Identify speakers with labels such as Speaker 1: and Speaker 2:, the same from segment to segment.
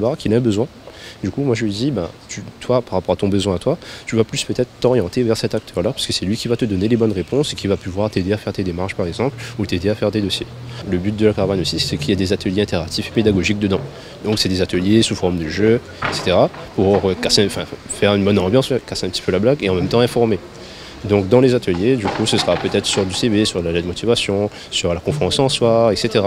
Speaker 1: baraques, il a un besoin. Du coup, moi je lui dis, toi, par rapport à ton besoin à toi, tu vas plus peut-être t'orienter vers cet acteur-là, parce que c'est lui qui va te donner les bonnes réponses et qui va pouvoir t'aider à faire tes démarches, par exemple, ou t'aider à faire des dossiers. Le but de la caravane aussi, c'est qu'il y ait des ateliers interactifs et pédagogiques dedans. Donc c'est des ateliers sous forme de jeux, etc., pour faire une bonne ambiance, casser un petit peu la blague et en même temps informer. Donc dans les ateliers, du coup, ce sera peut-être sur du CV, sur la lettre de motivation, sur la conférence en soi, etc.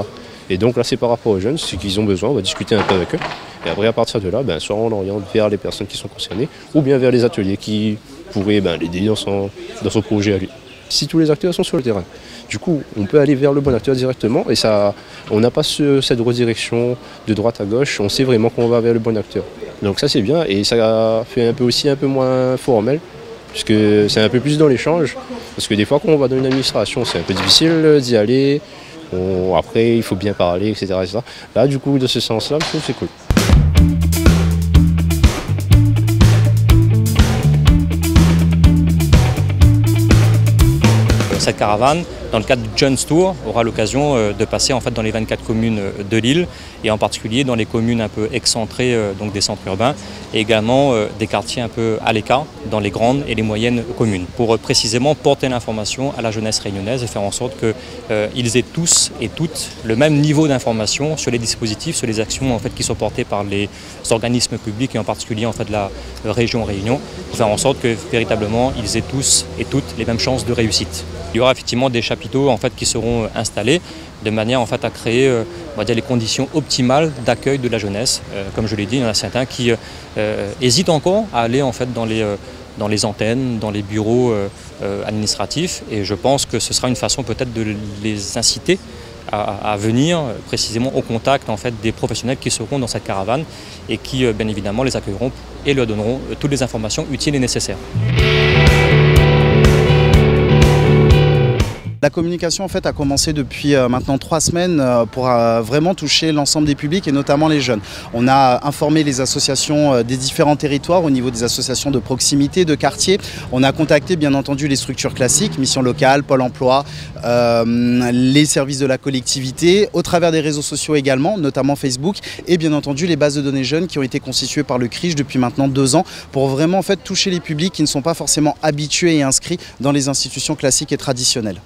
Speaker 1: Et donc là, c'est par rapport aux jeunes, ce qu'ils ont besoin, on va discuter un peu avec eux. Et après, à partir de là, soit on l'oriente vers les personnes qui sont concernées, ou bien vers les ateliers qui pourraient l'aider dans son projet à lui. Si tous les acteurs sont sur le terrain, du coup, on peut aller vers le bon acteur directement, et ça, on n'a pas cette redirection de droite à gauche, on sait vraiment qu'on va vers le bon acteur. Donc ça, c'est bien, et ça fait un peu moins formel, puisque c'est un peu plus dans l'échange, parce que des fois, quand on va dans une administration, c'est un peu difficile d'y aller. Après, il faut bien parler, etc., etc. Là, du coup, de ce sens-là, je trouve que c'est cool.
Speaker 2: Cette caravane, dans le cadre du Jones Tour, aura l'occasion de passer en fait dans les 24 communes de l'île et en particulier dans les communes un peu excentrées donc des centres urbains et également des quartiers un peu à l'écart dans les grandes et les moyennes communes pour précisément porter l'information à la jeunesse réunionnaise et faire en sorte qu'ils aient tous et toutes le même niveau d'information sur les dispositifs, sur les actions en fait qui sont portées par les organismes publics et en particulier en fait la région Réunion pour faire en sorte que véritablement ils aient tous et toutes les mêmes chances de réussite. Il y aura effectivement des chapiteaux en fait, qui seront installés de manière en fait, à créer on va dire, les conditions optimales d'accueil de la jeunesse. Comme je l'ai dit, il y en a certains qui hésitent encore à aller en fait, dans les antennes, dans les bureaux administratifs et je pense que ce sera une façon peut-être de les inciter à venir précisément au contact en fait, des professionnels qui seront dans cette caravane et qui bien évidemment les accueilleront et leur donneront toutes les informations utiles et nécessaires.
Speaker 3: La communication en fait a commencé depuis maintenant 3 semaines pour vraiment toucher l'ensemble des publics et notamment les jeunes. On a informé les associations des différents territoires au niveau des associations de proximité, de quartier. On a contacté bien entendu les structures classiques, Mission Locale, Pôle Emploi, les services de la collectivité, au travers des réseaux sociaux également, notamment Facebook et bien entendu les bases de données jeunes qui ont été constituées par le CRIJ depuis maintenant 2 ans pour vraiment en fait toucher les publics qui ne sont pas forcément habitués et inscrits dans les institutions classiques et traditionnelles.